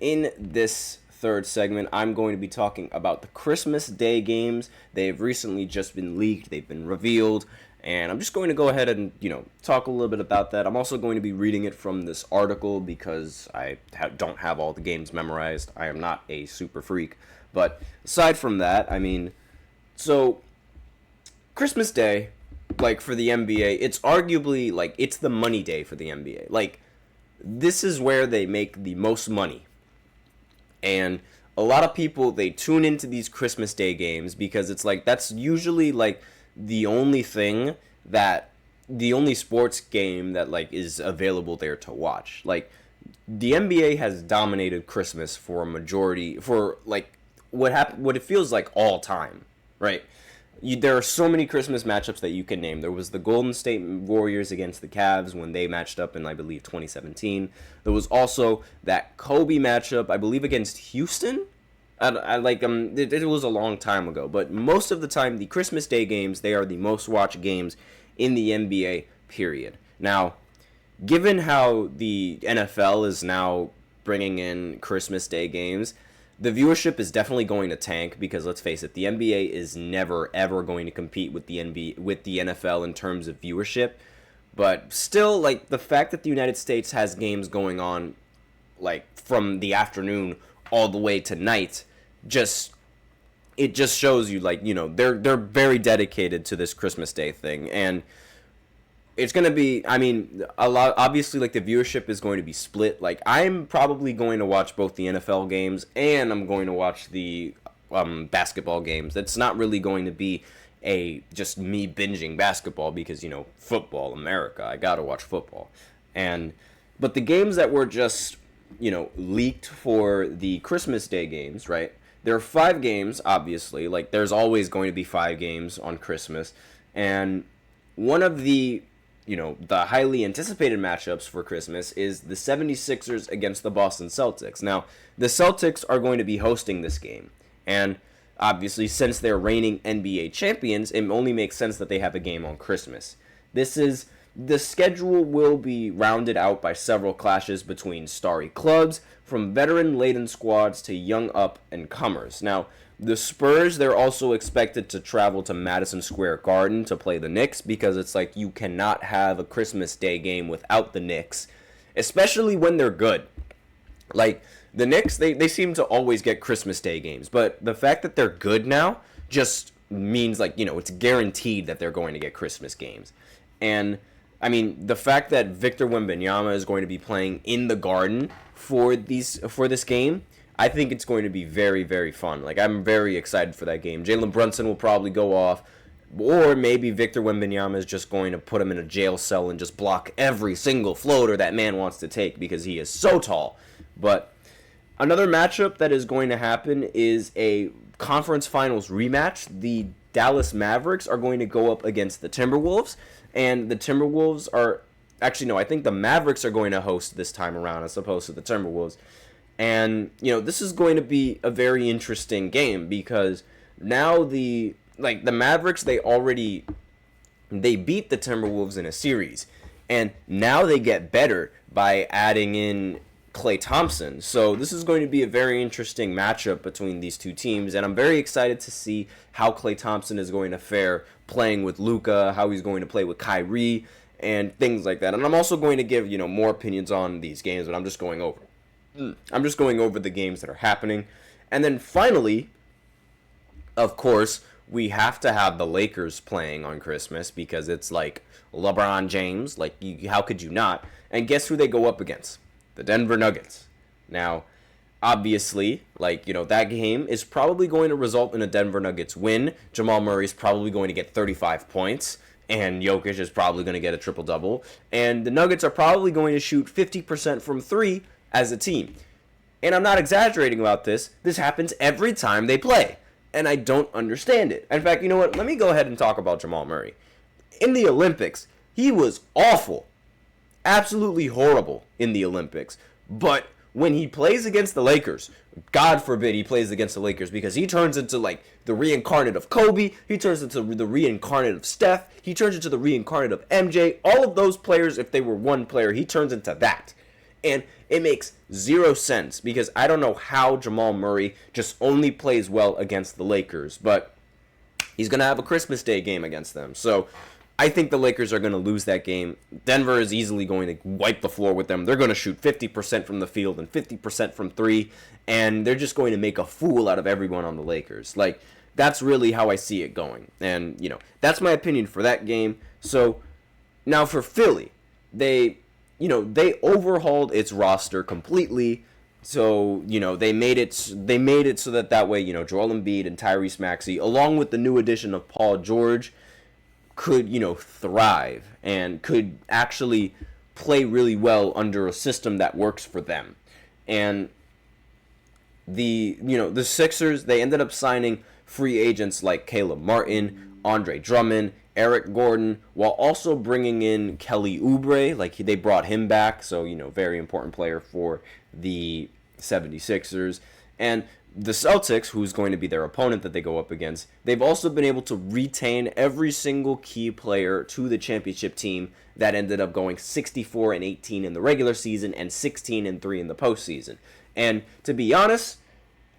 In this third segment, I'm going to be talking about the Christmas Day games. They've recently just been leaked, they've been revealed, and I'm just going to go ahead and, talk a little bit about that. I'm also going to be reading it from this article because I don't have all the games memorized. I am not a super freak. But aside from that, so Christmas Day, for the NBA, it's arguably, it's the money day for the NBA. This is where they make the most money. And a lot of people, they tune into these Christmas Day games because it's that's usually the only sports game that is available there to watch. The NBA has dominated Christmas for what it feels like all time, right? There are so many Christmas matchups that you can name. There was the Golden State Warriors against the Cavs when they matched up in, I believe, 2017. There was also that Kobe matchup, I believe, against Houston. It was a long time ago. But most of the time, the Christmas Day games, they are the most watched games in the NBA, period. Now, given how the NFL is now bringing in Christmas Day games, the viewership is definitely going to tank because, let's face it, the NBA is never ever going to compete with the NFL in terms of viewership. But still, the fact that the United States has games going on from the afternoon all the way to night, it just shows you they're very dedicated to this Christmas Day thing. And it's going to be, a lot, obviously, the viewership is going to be split. I'm probably going to watch both the NFL games and I'm going to watch the basketball games. It's not really going to be just me binging basketball because, football, America, I got to watch football. But the games that were just, leaked for the Christmas Day games, right? There are 5 games, obviously. There's always going to be 5 games on Christmas. And one of the highly anticipated matchups for Christmas is the 76ers against the Boston Celtics. Now, the Celtics are going to be hosting this game. And obviously, since they're reigning NBA champions, it only makes sense that they have a game on Christmas. The schedule will be rounded out by several clashes between starry clubs, from veteran-laden squads to young up-and-comers. Now, the Spurs, they're also expected to travel to Madison Square Garden to play the Knicks because it's you cannot have a Christmas Day game without the Knicks, especially when they're good. The Knicks, they seem to always get Christmas Day games, but the fact that they're good now just means, it's guaranteed that they're going to get Christmas games. And, the fact that Victor Wembanyama is going to be playing in the Garden for this game, I think it's going to be very, very fun. I'm very excited for that game. Jalen Brunson will probably go off, or maybe Victor Wembanyama is just going to put him in a jail cell and just block every single floater that man wants to take because he is so tall. But another matchup that is going to happen is a conference finals rematch. The Dallas Mavericks are going to go up against the Timberwolves, and the Timberwolves are... Actually, no, I think the Mavericks are going to host this time around as opposed to the Timberwolves. And, this is going to be a very interesting game because now the Mavericks, they beat the Timberwolves in a series. And now they get better by adding in Klay Thompson. So this is going to be a very interesting matchup between these two teams. And I'm very excited to see how Klay Thompson is going to fare playing with Luka, how he's going to play with Kyrie, and things like that. And I'm also going to give, more opinions on these games, but I'm just going over the games that are happening. And then finally, of course, we have to have the Lakers playing on Christmas because it's LeBron James. How could you not? And guess who they go up against? The Denver Nuggets. Now, obviously, that game is probably going to result in a Denver Nuggets win. Jamal Murray is probably going to get 35 points. And Jokic is probably going to get a triple-double. And the Nuggets are probably going to shoot 50% from 3 as a team. And I'm not exaggerating about this. This happens every time they play. And I don't understand it. In fact, you know what? Let me go ahead and talk about Jamal Murray. In the Olympics, he was awful. Absolutely horrible in the Olympics. But when he plays against the Lakers, God forbid he plays against the Lakers because he turns into the reincarnate of Kobe. He turns into the reincarnate of Steph. He turns into the reincarnate of MJ. All of those players, if they were one player, he turns into that. And It makes zero sense because I don't know how Jamal Murray just only plays well against the Lakers, but he's going to have a Christmas Day game against them. So I think the Lakers are going to lose that game. Denver is easily going to wipe the floor with them. They're going to shoot 50% from the field and 50% from three, and they're just going to make a fool out of everyone on the Lakers. Like, that's really how I see it going. And, that's my opinion for that game. So now for Philly, they overhauled its roster completely. So, they made it so that way, Joel Embiid and Tyrese Maxey, along with the new addition of Paul George, could, thrive and could actually play really well under a system that works for them. And the Sixers, they ended up signing free agents like Caleb Martin, Andre Drummond, Eric Gordon, while also bringing in Kelly Oubre. Like, they brought him back, so, very important player for the 76ers. And the Celtics, who's going to be their opponent that they go up against, they've also been able to retain every single key player to the championship team that ended up going 64-18 in the regular season and 16-3 in the postseason. And to be honest,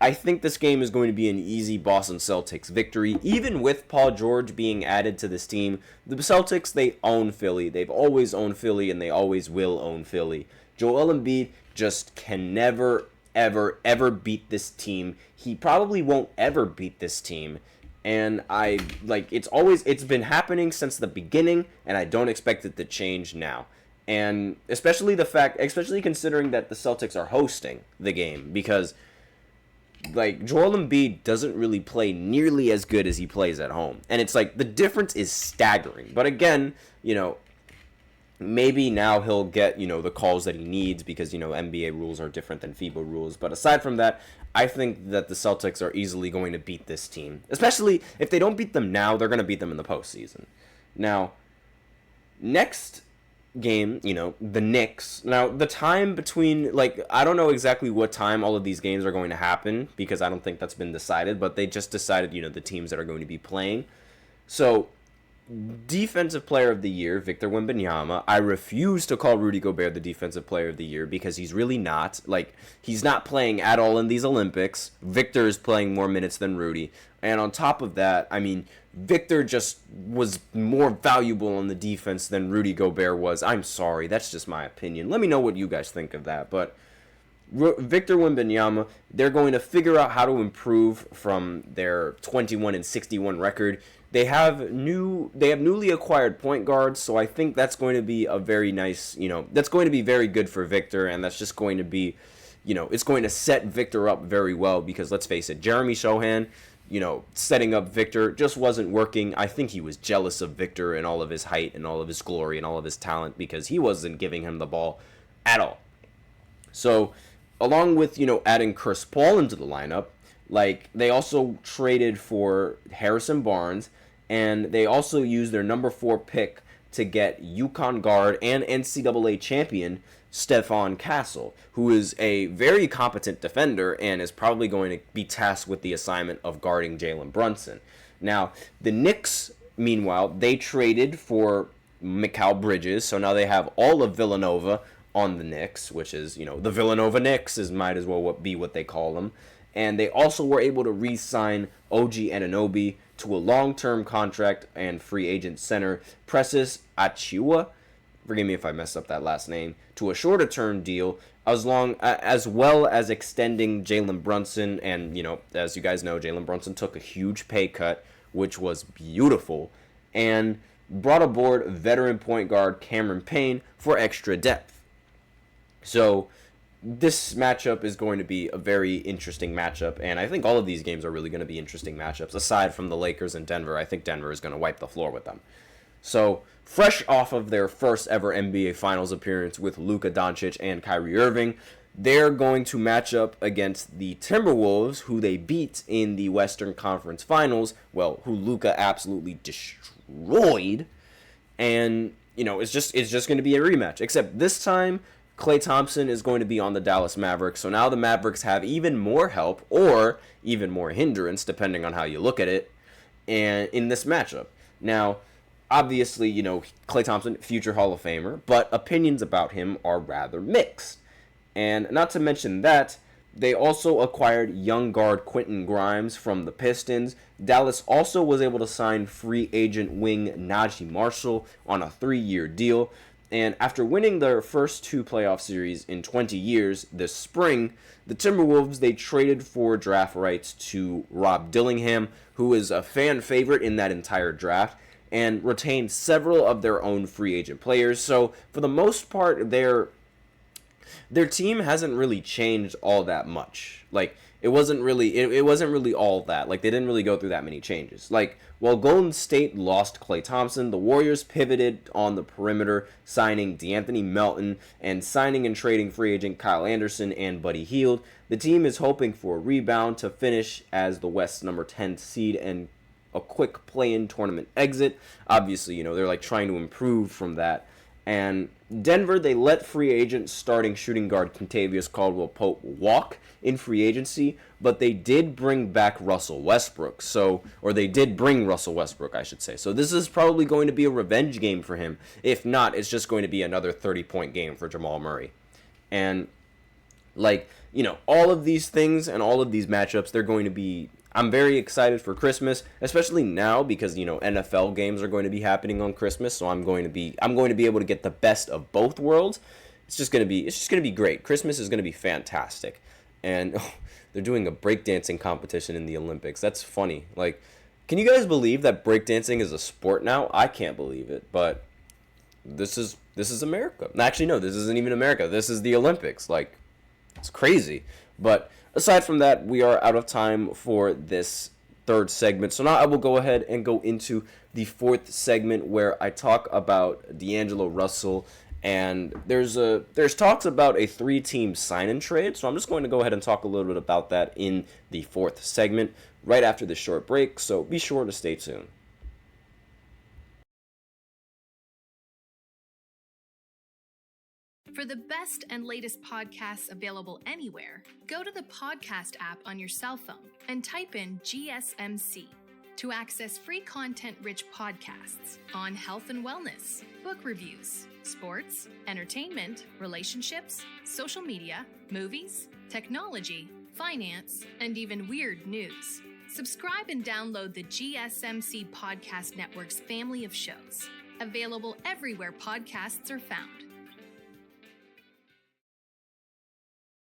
I think this game is going to be an easy Boston Celtics victory. Even with Paul George being added to this team, the Celtics, they own Philly. They've always owned Philly, and they always will own Philly. Joel Embiid just can never, ever beat this team. He probably won't ever beat this team. And it's been happening since the beginning, and I don't expect it to change now. And especially considering that the Celtics are hosting the game, because Joel Embiid doesn't really play nearly as good as he plays at home. And it's the difference is staggering. But again, maybe now he'll get, the calls that he needs because, NBA rules are different than FIBA rules. But aside from that, I think that the Celtics are easily going to beat this team. Especially if they don't beat them now, they're going to beat them in the postseason. Now, next game, the Knicks. Now, the time between, I don't know exactly what time all of these games are going to happen because I don't think that's been decided, but they just decided, the teams that are going to be playing. So, Defensive Player of the Year, Victor Wembanyama. I refuse to call Rudy Gobert the Defensive Player of the Year because he's really not. He's not playing at all in these Olympics. Victor is playing more minutes than Rudy. And on top of that, Victor just was more valuable on the defense than Rudy Gobert was. I'm sorry, that's just my opinion. Let me know what you guys think of that. But Victor Wembanyama, they're going to figure out how to improve from their 21-61 record. They have newly acquired point guards, so I think that's going to be a very nice, that's going to be very good for Victor, and that's just going to be, it's going to set Victor up very well because let's face it, Jeremy Sohan, setting up Victor just wasn't working. I think he was jealous of Victor and all of his height and all of his glory and all of his talent because he wasn't giving him the ball at all. So, along with, adding Chris Paul into the lineup, they also traded for Harrison Barnes, and they also used their number 4 pick to get UConn guard and NCAA champion Stephon Castle, who is a very competent defender and is probably going to be tasked with the assignment of guarding Jalen Brunson. Now, the Knicks, meanwhile, they traded for Mikal Bridges, so now they have all of Villanova on the Knicks, which is, the Villanova Knicks might as well be what they call them. And they also were able to re-sign OG Anunoby to a long-term contract and free agent center Precious Achiuwa, forgive me if I messed up that last name, to a shorter-term deal, as well as extending Jalen Brunson. And, as you guys know, Jalen Brunson took a huge pay cut, which was beautiful, and brought aboard veteran point guard Cameron Payne for extra depth. So this matchup is going to be a very interesting matchup, and I think all of these games are really going to be interesting matchups. Aside from the Lakers and Denver, I think Denver is going to wipe the floor with them. So, fresh off of their first ever NBA Finals appearance with Luka Doncic and Kyrie Irving, they're going to match up against the Timberwolves, who they beat in the Western Conference Finals, who Luka absolutely destroyed, and, it's just going to be a rematch, except this time, Klay Thompson is going to be on the Dallas Mavericks, so now the Mavericks have even more help, or even more hindrance, depending on how you look at it, and in this matchup. Now, obviously, Klay Thompson, future Hall of Famer, but opinions about him are rather mixed. And not to mention that, they also acquired young guard Quentin Grimes from the Pistons. Dallas also was able to sign free agent wing Najee Marshall on a 3-year deal. And after winning their first 2 playoff series in 20 years this spring, the Timberwolves, they traded for draft rights to Rob Dillingham, who is a fan favorite in that entire draft, and retained several of their own free agent players. So for the most part, their team hasn't really changed all that much. Like, it wasn't really all that. Like, they didn't really go through that many changes. Like, while Golden State lost Klay Thompson, the Warriors pivoted on the perimeter, signing DeAnthony Melton and signing and trading free agent Kyle Anderson and Buddy Hield. The team is hoping for a rebound to finish as the West's number 10 seed and a quick play-in tournament exit. Obviously, they're like trying to improve from that. And Denver, they let free agent starting shooting guard Kentavious Caldwell-Pope walk in free agency, but they did bring back Russell Westbrook. Or they did bring Russell Westbrook, I should say. So this is probably going to be a revenge game for him. If not, it's just going to be another 30-point game for Jamal Murray. And, all of these things and all of these matchups, they're going to be... I'm very excited for Christmas, especially now because NFL games are going to be happening on Christmas, so I'm going to be able to get the best of both worlds. It's just going to be great. Christmas is going to be fantastic. And they're doing a breakdancing competition in the Olympics. That's funny. Like, can you guys believe that breakdancing is a sport now? I can't believe it, but this is America. Actually, no, this isn't even America. This is the Olympics. Like, it's crazy. But aside from that, we are out of time for this 3rd segment. So now I will go ahead and go into the 4th segment where I talk about D'Angelo Russell. And there's talks about a 3-team sign-and trade. So I'm just going to go ahead and talk a little bit about that in the 4th segment right after this short break. So be sure to stay tuned. For the best and latest podcasts available anywhere, go to the podcast app on your cell phone and type in GSMC to access free content-rich podcasts on health and wellness, book reviews, sports, entertainment, relationships, social media, movies, technology, finance, and even weird news. Subscribe and download the GSMC Podcast Network's family of shows, available everywhere podcasts are found.